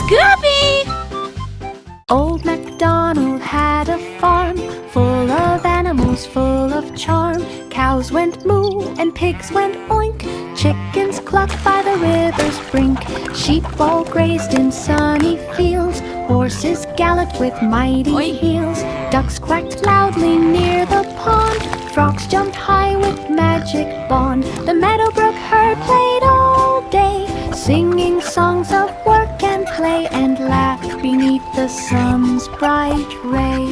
Scooby! Old MacDonald had a farm, full of animals, full of charm. Cows went moo and pigs went oink, chickens clucked by the river's brink. Sheep all grazed in sunny fields, horses galloped with mighty heels. Ducks quacked loudly near the pond, frogs jumped high with magic bond. The Meadowbrook Herd played all day, singing songs of work and play, and laughed beneath the sun's bright ray.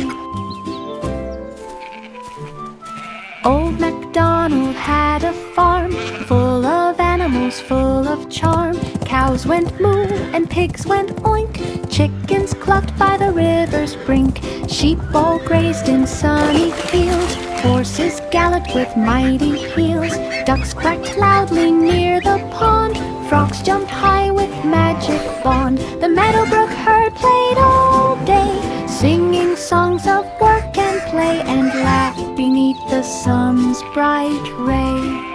Old MacDonald had a farm, full of animals, full of charm. Cows went moo and pigs went oink, chickens clucked by the river's brink. Sheep all grazed in sunny fields, horses galloped with mighty heels. Ducks quacked loudly near the pond, frogs jumped high with magic bond. The Meadowbrook Herd played all day, singing songs of work and play, and laughed beneath the sun's bright ray.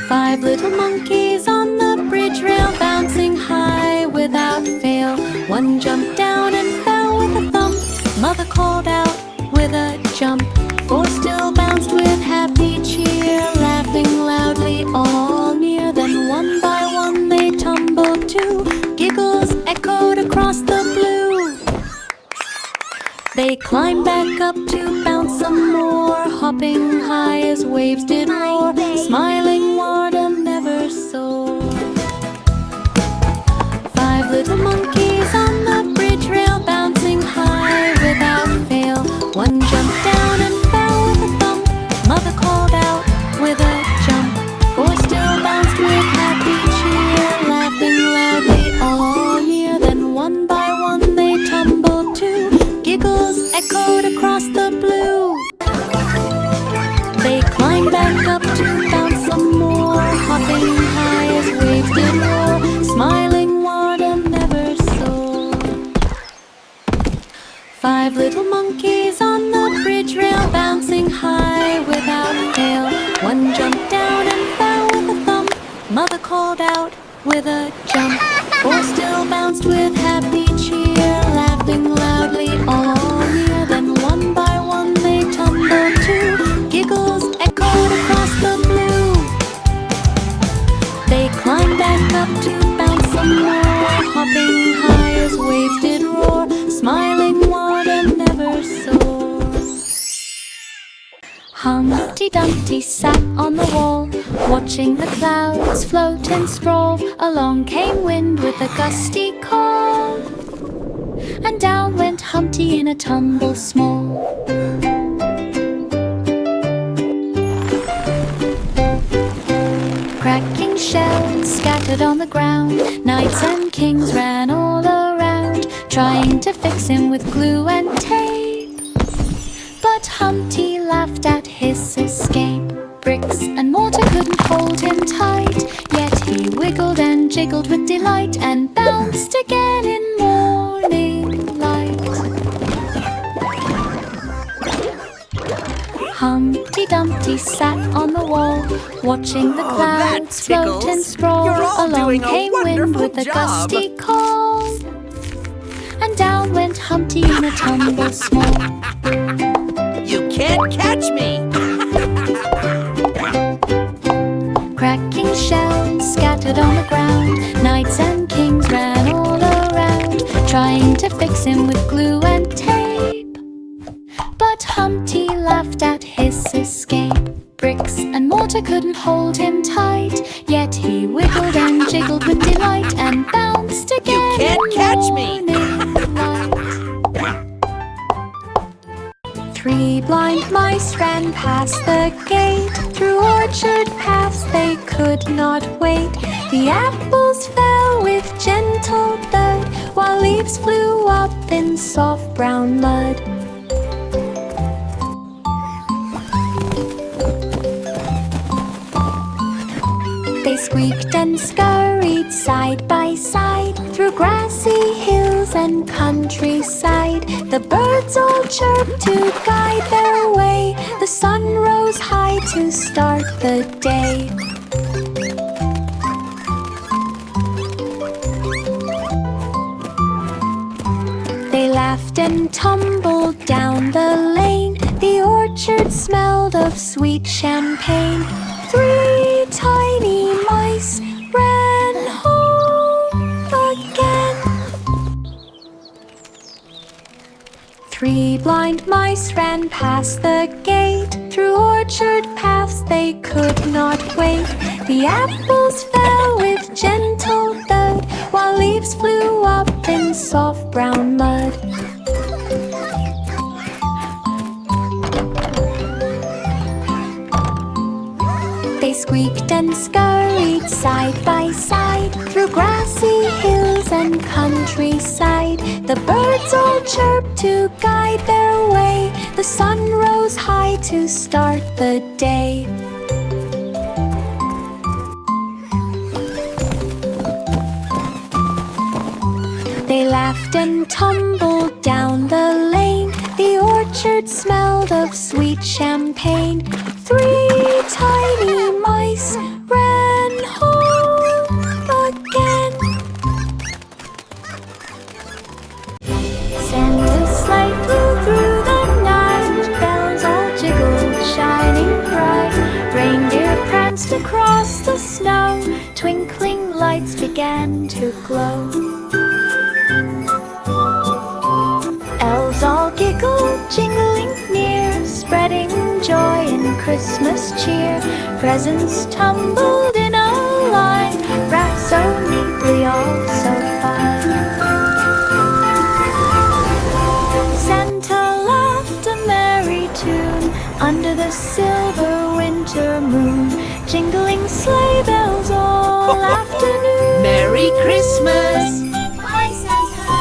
5 little monkeys on the bridge rail, bouncing high without fail. One jumped down and fell with a thump. Mother called out with a jump. 4 still bounced with happy cheer, laughing loudly all near. Then one by one they tumbled too. Giggles echoed across the blue. They climbed back up to bounce some more, hopping high as waves did roar. Smiling Warda never saw. 5 little monkeys on the bridge rail, bouncing high without fail. One jumped down and fell with a thump. Mother called out with a jump. 4 still bounced with happy cheer, laughing loudly all near. Then one by one they tumbled too. Giggles echoed across the blue. They climbed back up to bounce some more, hopping high as waves did roar. Smiling Warda never saw. 5 little monkeys on the bridge rail, bouncing high without fail. One jumped down and fell with a thump. Mother called out with a jump. 4 still bounced with happy cheer, laughing loudly all near. Then one by one they tumbled too. Giggles echoed across the blue. They climbed back up to bounce some more, hopping high as waves did roar. Smiling Warda never saw. Humpty Dumpty sat on the wall, watching the clouds float and sprawl. Along came wind with a gusty call, and down went Humpty in a tumble small. Cracking shells scattered on the ground, knights and kings ran all around, trying to fix him with glue and tape. But Humpty laughed at his escape. Bricks and mortar couldn't hold him tight, yet he wiggled and jiggled with delight, and bounced again in morning light. Humpty Dumpty sat on the wall, watching the clouds float and sprawl. Along came wind with a gusty call, and down went Humpty in a tumble small. You can't catch me! Cracking shells scattered on the ground, knights and kings ran all around, trying to fix him with glue and tape. But Humpty laughed at his escape. Bricks and mortar couldn't hold him tight, yet he wiggled and jiggled with delight, and bounced again. You can't catch me! 3 blind mice ran past the gate, through orchard paths they could not wait. The apples fell with gentle thud, while leaves flew up in soft brown mud. They squeaked and scurried side by side, through grassy hills and countryside. The birds all chirped to guide their way. The sun rose high to start the day. laughed and tumbled down the lane. The orchard smelled of sweet champagne. 3 tiny mice ran home again. 3 blind mice ran past the gate. Through orchard paths they could not wait. The apples fell with gentle thud, while leaves flew up in soft brown mud. They squeaked and scurried side by side, through grassy hills and countryside. The birds all chirped to guide their way. The sun rose high to start the day. They laughed and tumbled down the lane. The orchard smelled of sweet champagne. 3 tiny mice ran home again. Santa's sleigh flew through the night. Bells all jiggled, shining bright. Reindeer pranced across the snow. Twinkling lights began to glow. Elves all giggled, jingling near, spreading joy and Christmas cheer. Presents tumbled in a line, wrapped so neatly, all so fine. Santa laughed a merry tune under the silver winter moon. Jingling sleigh bells all afternoon. Merry Christmas! Bye, Santa.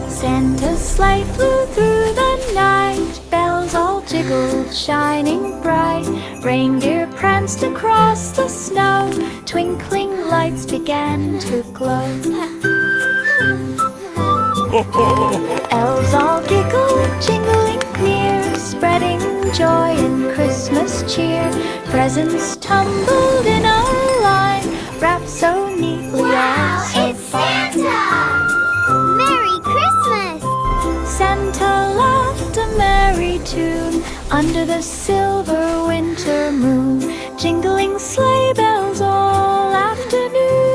Santa's sleigh flew through the night. Bells all jiggled, shining bright. Reindeer pranced across the snow. Twinkling lights began to glow. Elves all giggled, jingling near, spreading joy and Christmas cheer. Presents tumbled in a line, wrapped so neatly, all so fine. Merry Christmas! Santa laughed a merry tune under the silver winter moon. Jingling sleigh bells all afternoon.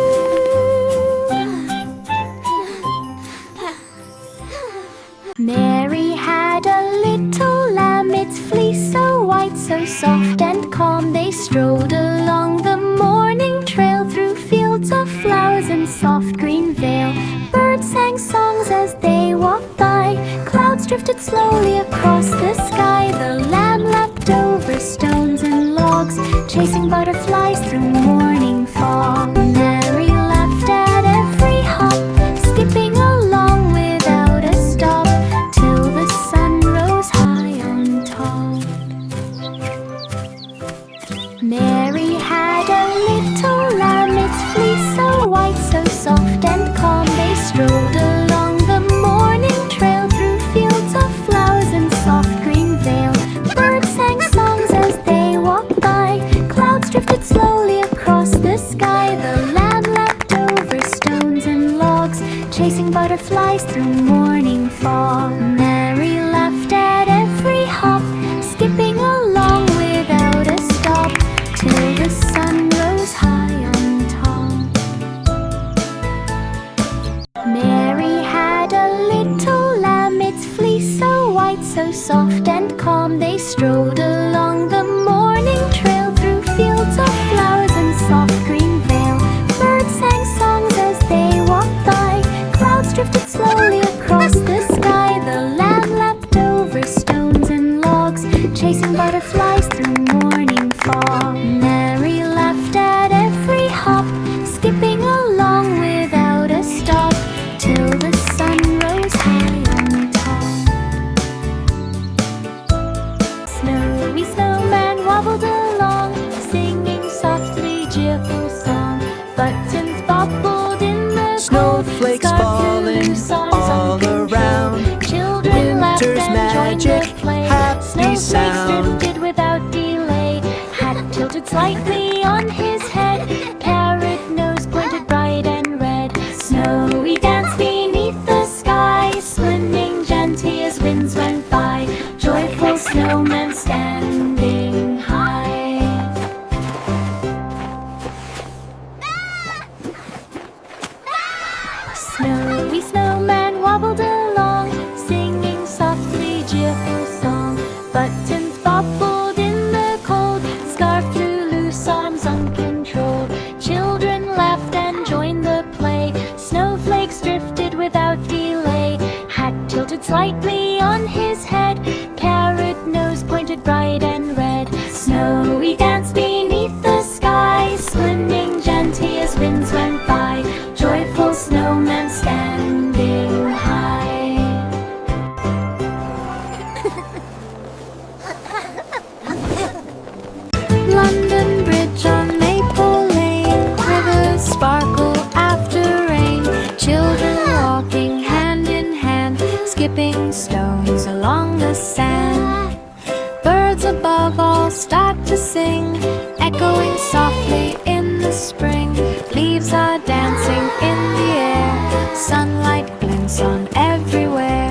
Mary had a little lamb, its fleece so white, so soft and calm. They strolled along the morning trail through fields of flowers and soft green vale. Birds sang songs as they walked by. Clouds drifted slowly across the sky. The lamb leapt over stones and logs, chasing butterflies through morning fog. Mary laughed at every hop, skipping along without a stop, till the sun rose high on top. Mary had a little lamb, its fleece so white, so soft and calm. They strolled along the morning trail through fields of flowers and soft green vale. Birds sang songs as they walked by. Clouds drifted slowly across the sky. The lamb leapt over stones and logs, chasing butterflies through morning fog. Mary laughed at every hop, skipping along without a stop, till the sun rose high on top. Mary had a little lamb, its fleece so white, so soft and calm. They strolled along the morning trail through fields of flowers and soft green vale. Birds sang songs as they walked by. Clouds drifted slowly across the sky. The lamb leapt over stones and logs, chasing butterflies through morning fog. Mary laughed at every hop, skipping along without a stop, till the sun rose high on top. Snowy snowman wobbled along, singing softly cheerful song. Buttons bobbled in the Snowflakes cold, falling all around. Children laughed Winter's and joined magic, the play. happy Snowflakes sound. drifted without delay. Hat tilted slightly on his head. Parrot nose pointed bright and red. London Bridge on Maple Lane, rivers sparkle after rain, children walking hand in hand, skipping stones along the sand. Birds above all start to sing, echoing softly in the spring. Leaves are dancing in the air, sunlight glints on everywhere.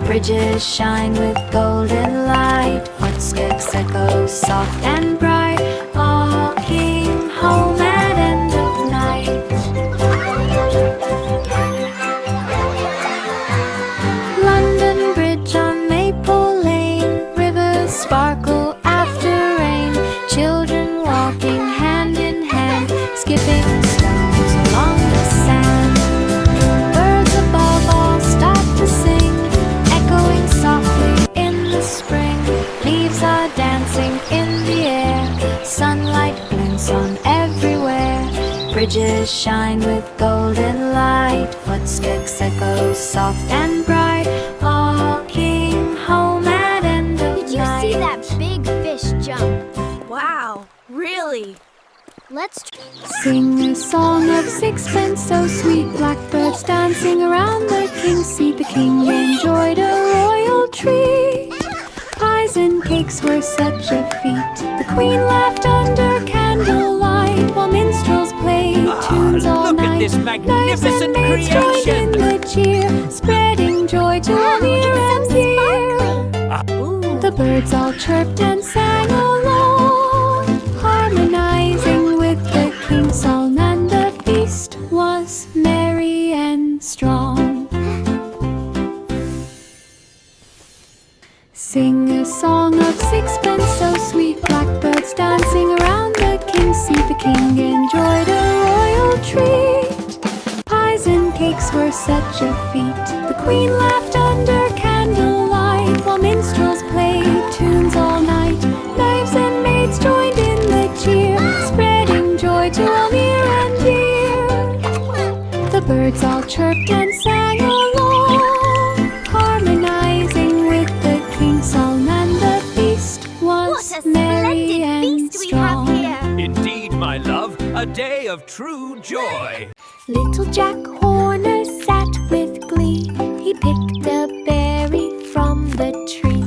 Bridges shine with golden light, footsteps echo soft and bright, walking home at end of night. London Bridge on Maple Lane, rivers sparkle after rain, children walking hand in hand, skipping stones along the sand. Birds above all start to sing, echoing softly in the spring. Leaves are dancing in the air, sunlight glints on everywhere. Bridges shine with golden light, footsteps echo soft and bright, walking home at end of Did you night. see that big fish jump? Wow, really? Let's Sing a song of sixpence so sweet, blackbirds dancing around the king's seat. The king enjoyed a royal treat, pies and cakes were such a feat. The queen laughed under candlelight, while minstrels played tunes all look at night. this magnificent Knights and maids joined in creation. the cheer, spreading joy to all near and dear. The birds all chirped and sang along, harmonizing with the king's song, and the feast was merry and strong. Sing a song of sixpence so sweet, blackbirds dancing around the king's seat. The king enjoyed a royal treat, pies and cakes were such a feat. The queen laughed under candlelight, while minstrels played tunes all night. Knives and maids joined in the cheer, spreading joy to all near and dear. The birds all chirped and sang along, harmonizing with the king's song, and the feast was What a merry splendid and feast we have strong. here! Indeed, my love, a day of true joy. Little Jack Horner sat with glee. He picked a berry from the tree.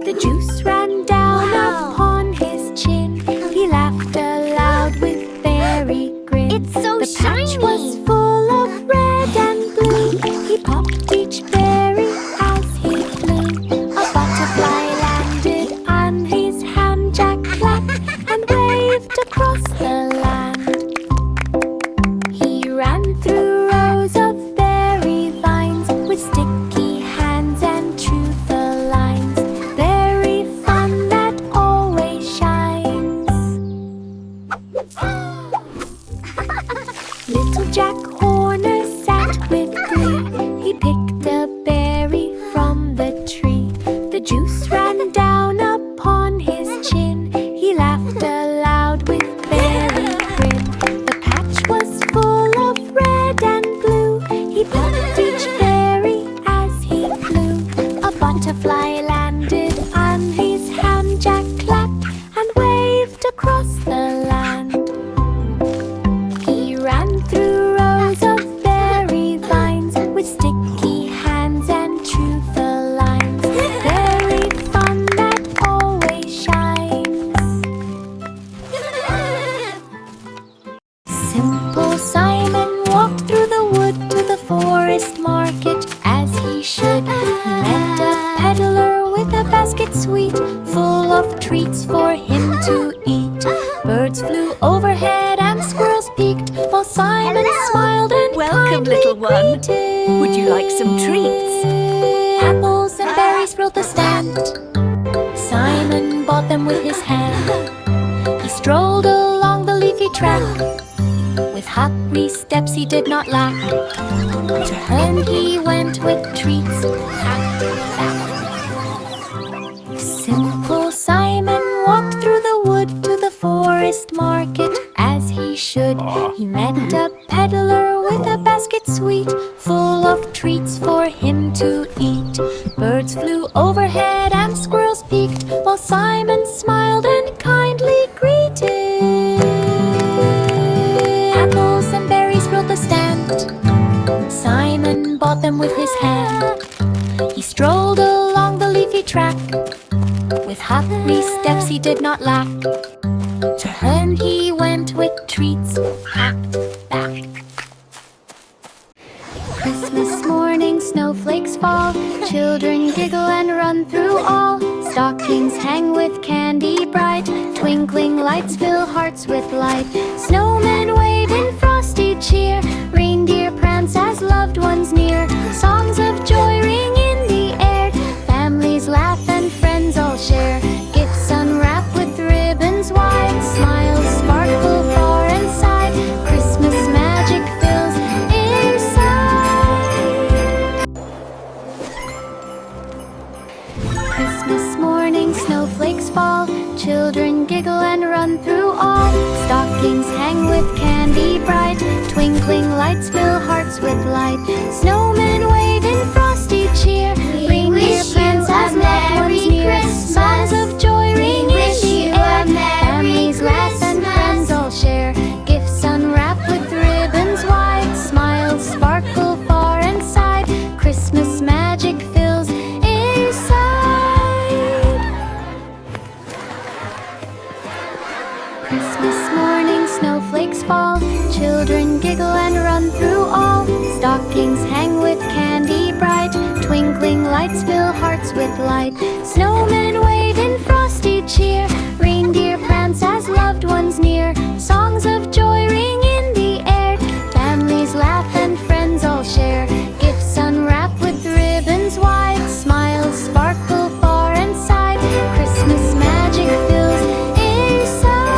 The juice ran down upon his chin. He laughed aloud with very grin. It's so The patch shiny. was full of red and blue. He popped each berry as he flew. A butterfly landed on his hand. Jack clapped and waved across the land. He ran through rows of berry vines with sticky hands and true the lines. Very fun that always shines. Little Jack Horner sat with glee. He picked a berry from the tree. The juice ran down upon his chin. He laughed aloud with very grin. The patch was full of red and blue. He popped each berry as he flew. A butterfly landed on his hand. Jack clapped and waved across the land. He ran through rows of berry vines with sticky hands and true the lines. Very fun that always shines. Simple Simon walked through the wood to the forest market as he should. He met a peddler with a basket sweet, full of treats for him to eat. Birds flew overhead and squirrels peeked, while Simon smiled and Welcome, kindly little one. greeted. Would you like some treats? Apples and berries filled the stand. Simon bought them with his hand. He strolled along the leafy track. With hurry steps he did not lack. To home he went with treats packed in a bag. Simple Simon walked through the wood to the forest market as he should. He met a peddler with a basket sweet, full of treats for him to eat. Birds flew overhead and squirrels peeked, while Simon smiled and kindly greeted. with his hand. He strolled along the leafy track. With hurry steps he did not lack. To home he went with treats packed back. Christmas morning, snowflakes fall. Children giggle and run through all. Stockings hang with candy bright. Twinkling lights fill hearts with light. Snowmen wave in frosty cheer. Reindeer prance as loved ones near. Songs of joy ring in the air. Families laugh and friends all share. Gifts unwrap with ribbons wide. Smiles sparkle far and side. Christmas magic fills air side. Christmas morning, snowflakes fall. Children giggle and run through all. Stockings hang with candy bright. Twinkling lights fill hearts with light. Snowmen wave in frosty cheer. Reindeer prance as loved ones near. Songs of joy ring in the air. Families laugh and friends all share. Gifts unwrap with ribbons wide. Smiles sparkle far and side. Christmas magic fills air side. Christmas morning, snowflakes fall. Children giggle and run through all. Stockings hang with candy bright. Twinkling lights fill hearts with light. Snowmen wave in frosty cheer. Reindeer prance as loved ones near. Songs of joy ring in the air. Families laugh and friends all share. Gifts unwrap with ribbons wide. Smiles sparkle far and side. Christmas magic fills air side.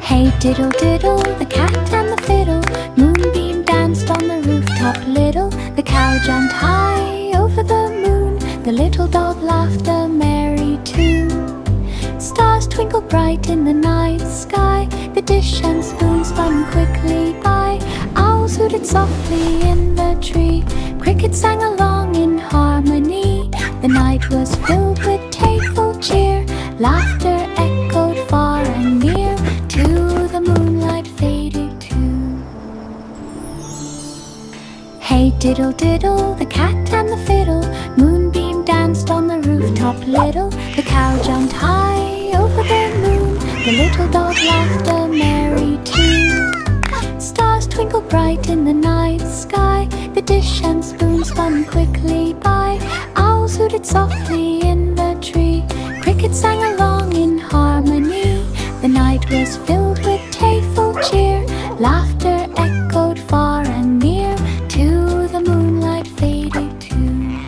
Hey diddle diddle, the cat and the fiddle. Moonbeam danced on the rooftop little. The cow jumped high over the moon. The little dog laughed a merry tune. Stars twinkled bright in the night sky. The dish and spoon spun quickly by. Owls hooted softly in the tree. Crickets sang along in harmony. The night was filled with playful cheer. Laughter echoed far and near. To the moonlight faded too. Hey diddle diddle, the cat and the fiddle. Moonbeam danced on the rooftop little. The cow jumped high over the moon. The little dog laughed a merry tune. Stars twinkled bright in the night sky. The dish and spoon spun quickly by. Owls hooted softly in the tree. Crickets sang along in harmony. The night was filled with playful cheer. Laughter echoed far and near. To the moonlight faded too.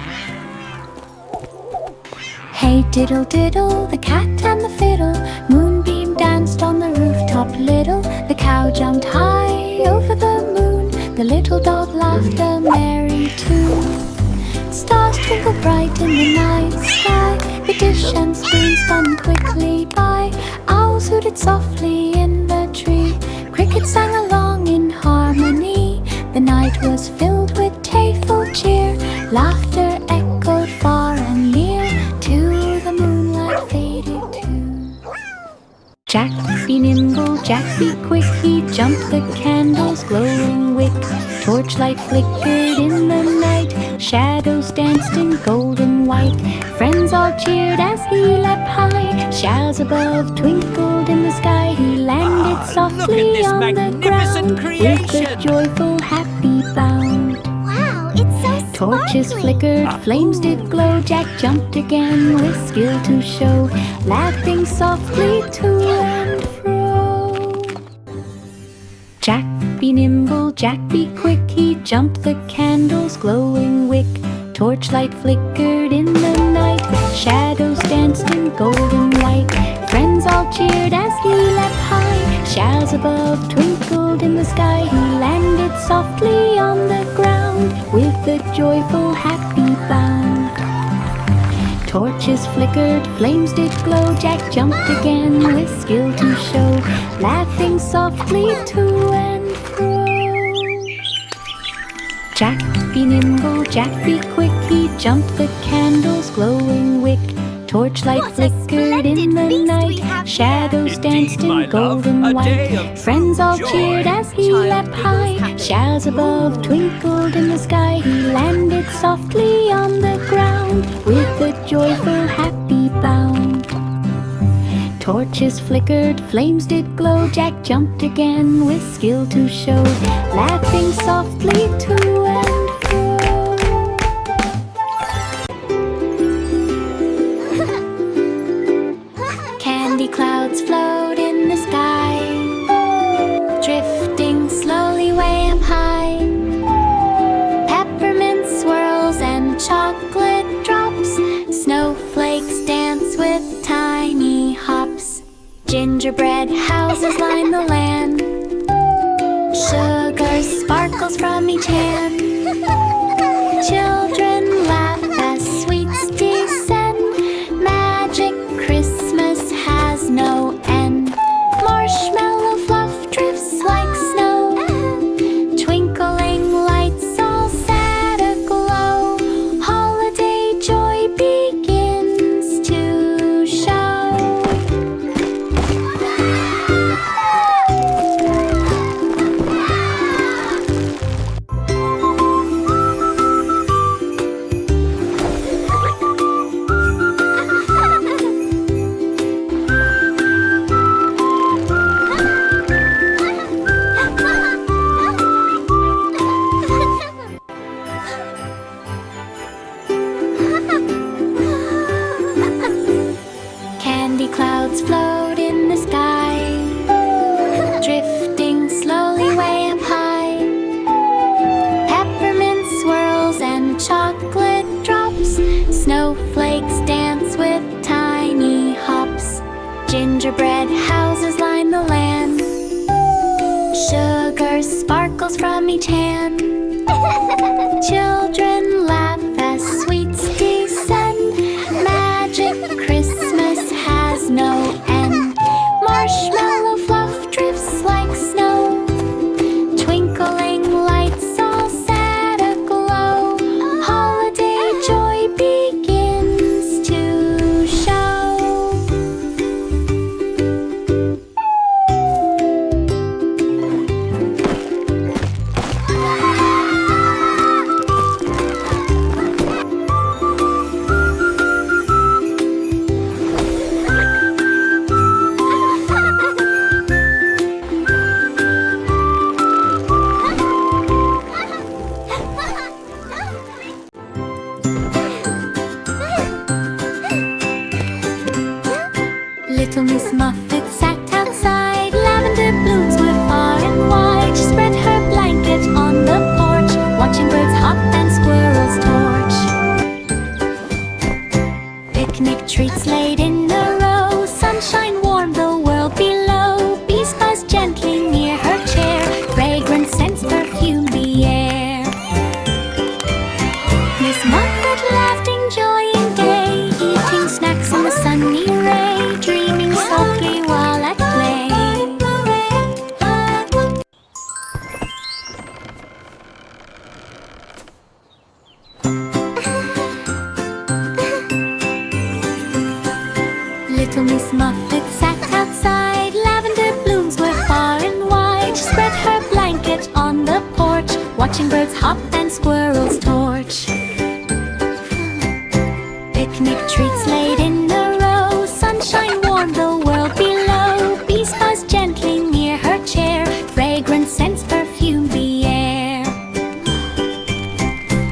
Hey diddle diddle, the cat and the fiddle. Moonbeam danced on the rooftop little. The cow jumped high over the moon. The little dog laughed a merry tune. Stars twinkled bright in the night sky. The dish and spoon spun quickly by. Owls hooted softly in the tree. Crickets sang along in harmony. The night was filled with playful cheer. Laughter echoed far and near. To the moonlight faded too. Jack be nimble, Jack be quick. He jumped the candle's glowing wick. Torchlight flickered in the night. Shadows danced in golden white. Friends all cheered as he leapt high. Showers above twinkled in the sky. He landed softly this on the magnificent ground creation. with a joyful happy bound. Wow, it's so Torches sparkly. flickered, flames did glow. Jack jumped again with skill to show, laughing softly to and fro. Jack be nimble, Jack be quick. He jumped the candle's glowing wick. Torchlight flickered in the night. Shadows danced in golden white. Friends all cheered as he leapt high. Showers above twinkled in the sky. He landed softly on the ground with a joyful happy bound. Torches flickered, flames did glow. Jack jumped again with skill to show, laughing softly to and fro. Jack be nimble, Jack be quick. He jumped the candle's glowing wick. Torchlight What a flickered in splendid the feast we night. have Shadows Indeed, danced my in love, golden a day white. of Friends all true cheered joy. as he Child leapt giggles high. happily. Shells above twinkled in the sky. He landed softly on the ground with a joyful, happy bound. Torches flickered, flames did glow. Jack jumped again with skill to show, laughing softly to and fro. Candy clouds float in the sky, drifting slowly way up high. Peppermint swirls and chocolate drops. Snowflakes dance with tiny hops. Gingerbread houses line the land. Sugar sparkles from each hand. Children laugh as sweets descend. Magic Christmas has no end. Marshmallow fluff drifts like snow. Twinkling lights all set aglow. Holiday joy begins to show. Candy clouds float in the sky, drifting slowly way up high. Peppermint swirls and chocolate drops. Snowflakes dance with tiny hops. Gingerbread houses line the land. Sugar sparkles from each hand. Children laugh as sweets descend. Magic Christmas has no end. Marshmallow fluff drifts like snow. Twinkling lights all set aglow. Holiday joy begins to show. Little Miss Muffet sat outside. Lavender blooms were far and wide. She spread her blanket on the porch, watching birds hop and squirrels torch. Picnic treats laid in a row. Sunshine warmed the world below. Bees buzzed gently near her chair. Fragrant scents perfumed the air. Miss Muffet laughed, enjoying day, eating snacks in the sunny ray, dreaming softly while at play. Little Miss Muffet sat outside. Lavender blooms were far and wide. She spread her blanket on the porch, watching birds hop and squirrels torch. Picnic treats laid in a row. Sunshine warmed the world below. Bees buzzed gently near her chair. Fragrant scents perfumed the air.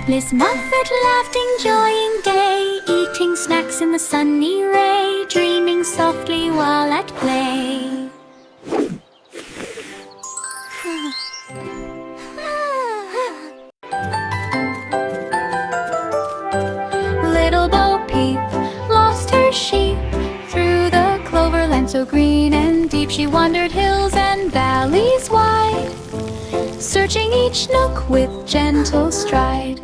Miss Muffet laughed, enjoying day, eating snacks in the sunny ray, dreaming softly while at play. Little Bo Peep lost her sheep through the cloverland so green and deep. She wandered hills and valleys wide, searching each nook with gentle stride.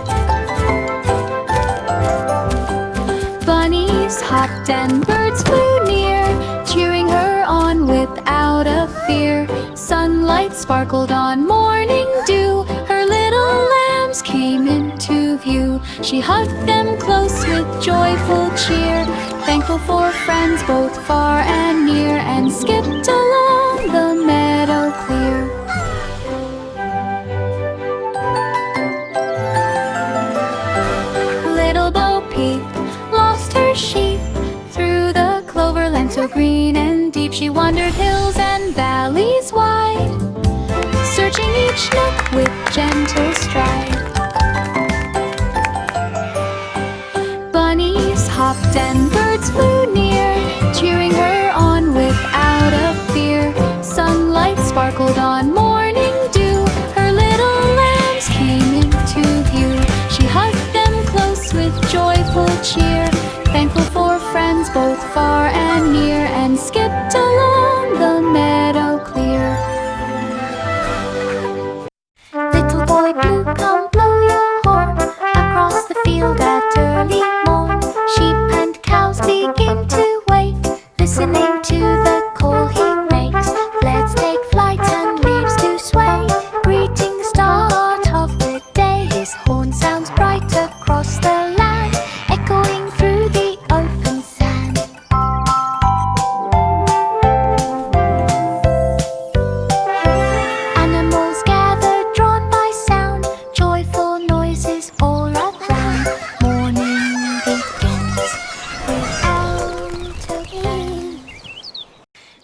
Bunnies hopped and birds flew near, cheering her on without a fear. Sunlight sparkled on morning dew. Her little lambs came into view. She hugged them close with joyful cheer. Thankful for friends both far and near, and skipped along the meadow clear. Little Bo Peep lost her sheep through the cloverland so green and deep. She wandered hills and valleys wide, searching each nook with gentle stride. Bunnies hopped and birds flew near, cheering her on without a fear. Sunlight sparkled on morning dew, her little lambs came into view. She hugged them close with joyful cheer, thankful for friends both far and near, and skipped along the meadow clear. Little boy blue, come blow your horn across the field at early morn. Sheep and cows begin to wake, listening to the call he makes. Let's take flight and leaves to sway, greeting start of the day. His horn sounds bright across the land, echoing through the open sand. Animals gather, drawn by sound, joyful noises all around. Morning begins without a wind.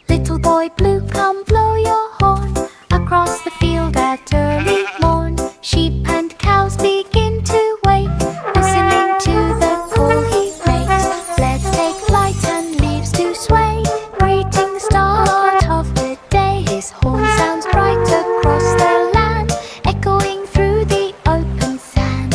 Little boy blue, come blow your horn across the field at early morn. Sheep and cows begin to wake, listening to the call he makes. Let's take flight and leaves to sway, greeting start of the day. His horn sounds bright across the land, echoing through the open sand.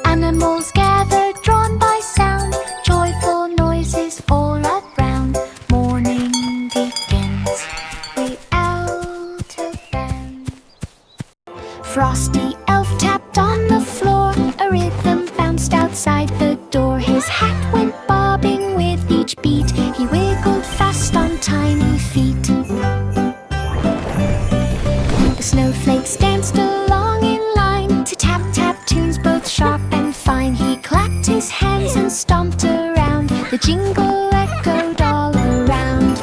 Animals gather, drawn by sound, joyful noises all around. Morning begins without a band. Frosty Elf tapped on the floor, a rhythm bounced outside the door. His hat went bobbing with each beat, he wiggled fast on tiny feet. The snowflakes danced along in line to tap-tap tunes both sharp and fine. He clapped his hands and stomped around, the jingle echoed all around.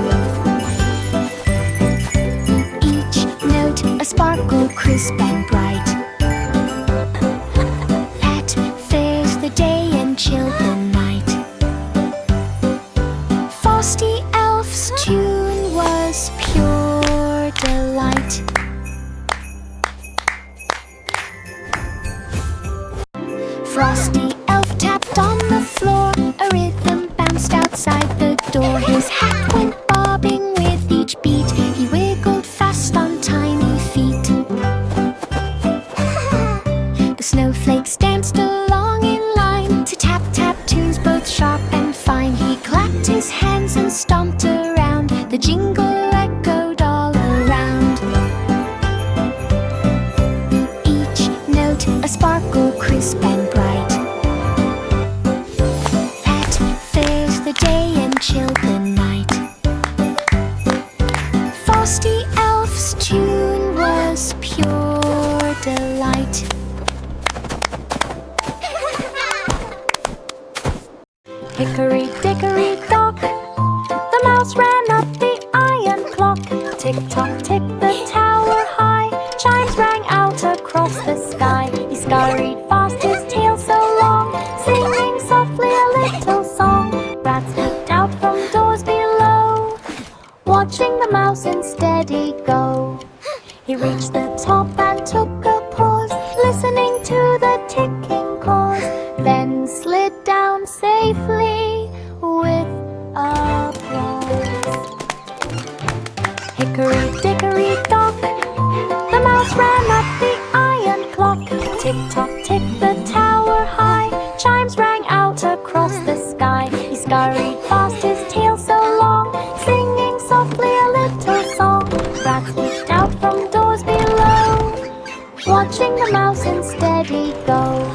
Each note a sparkle crisp and bright. Pat fares the day and chill the night. Frosty Elf's tune was pure delight. Frosty Elf tapped on the floor, a rhythm bounced outside the door. His hat went bobbing with each beat, he wiggled fast on tiny feet. The snowflakes danced along in line to tap-tap tunes both sharp and fine. He clapped his hands and stomped around, the jingle echoed all around. Each note a sparkle crisp and bright. Pat fares the day and chill the night. Frosty Elf's tune was pure delight. Hickory dickory dock, the mouse ran up the iron clock. Tick-tock, tick the tower high, chimes rang out across the sky. He scurried fast, his tail so long, singing softly a little song. Rats looked out from doors below, watching the mouse unsteady go. He reached the top and took a pause, listening to the ticking cause, then slid down safely with applause. Hickory dickory dock, the mouse ran up the iron clock. Tick-tock, tick the tower high, chimes rang out across the sky. He scurried fast, his tail so long, singing softly a little song. Rats looked out from doors below, watching the mouse unsteady go.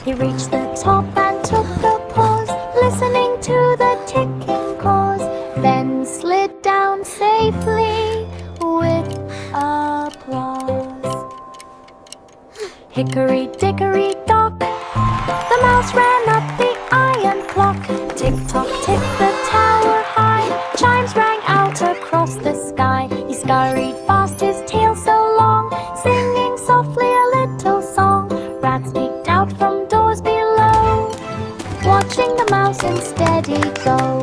He reached the top and took a pause, listening to the ticking cause, then slid down safely with applause. Hickory dickory dock, the mouse ran up the iron clock. Tick tock tick the tower high, chimes rang out across the sky. He scurried fast, his tail so long, singing softly a little song. Rats peeked out from doors below, watching the mouse in steady go.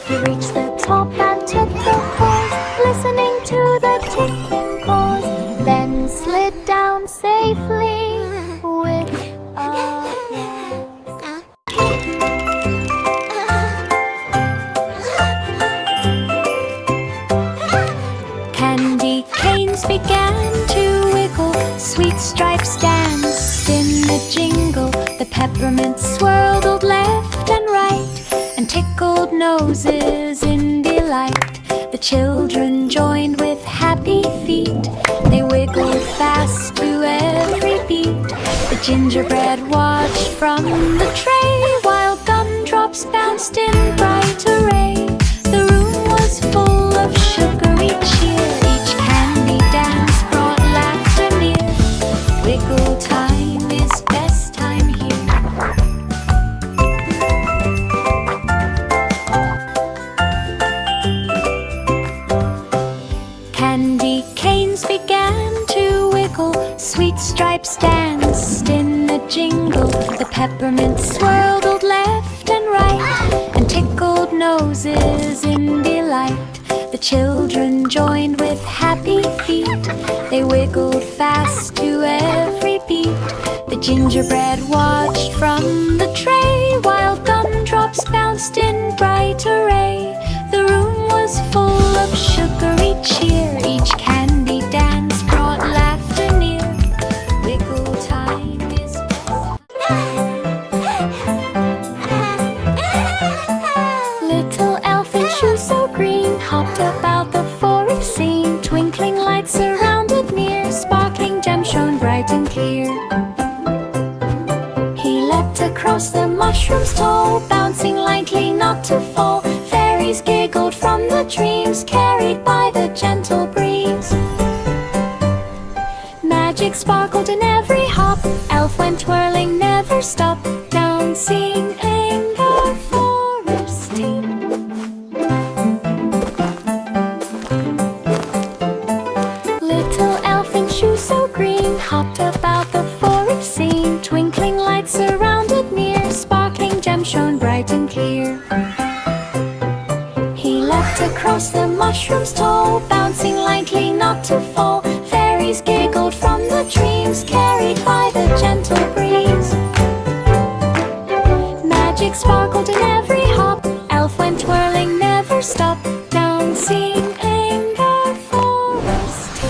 He reached the top and took the course, listening to the ticking cause, then slid down safely with a rest. Candy canes began to wiggle, sweet stripes danced in the jingle. The peppermint swirled left and right, and tickled noses in delight. The children joined with happy feet, they wiggled fast to every beat. The gingerbread watched from the tray, while gumdrops bounced in bright array. The room was full of sugary cheer, each candy dance brought laughter near. Wiggle time is best time here. Candy canes began to wiggle, sweet stripes danced in the jingle. The peppermint swirled left and right, and tickled noses in delight. The children joined with happy feet, they wiggled fast to every beat. The gingerbread watched from the tray, while gumdrops bounced in bright array. The room was full of sugary cheer, each candy dance brought laughter near. Wiggle time is Little elf in shoes so green hopped about the forest scene. Twinkling lights surrounded near, sparkling gems shone bright and clear. He leapt across the mushrooms tall, bouncing lightly not to fall. Fairies giggled from the dreams, carried by the gentle breeze. Magic sparkled in every hop, elf went twirling, never stopped, dancing in the forest deep. Little elf in shoes so green hopped about the forest scene. Twinkling lights surrounded near, sparkling gems shone bright and clear. He leapt across the mushrooms tall, bouncing lightly not to fall. Fairies giggled from the dreams, carried by the gentle breeze. Magic sparkled in every hop, elf went twirling, never stopped, dancing in the forest.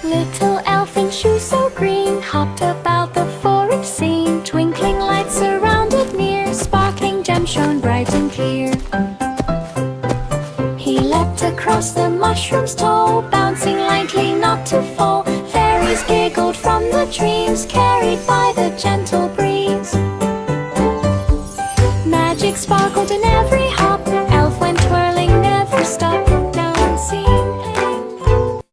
Little elf in shoes so green hopped about the forest scene. Twinkling lights surrounded near, sparkling gems shone bright and clear. He leapt across the mushrooms tall, bouncing lightly not to fall. Fairies giggled from the dreams, carried by the gentle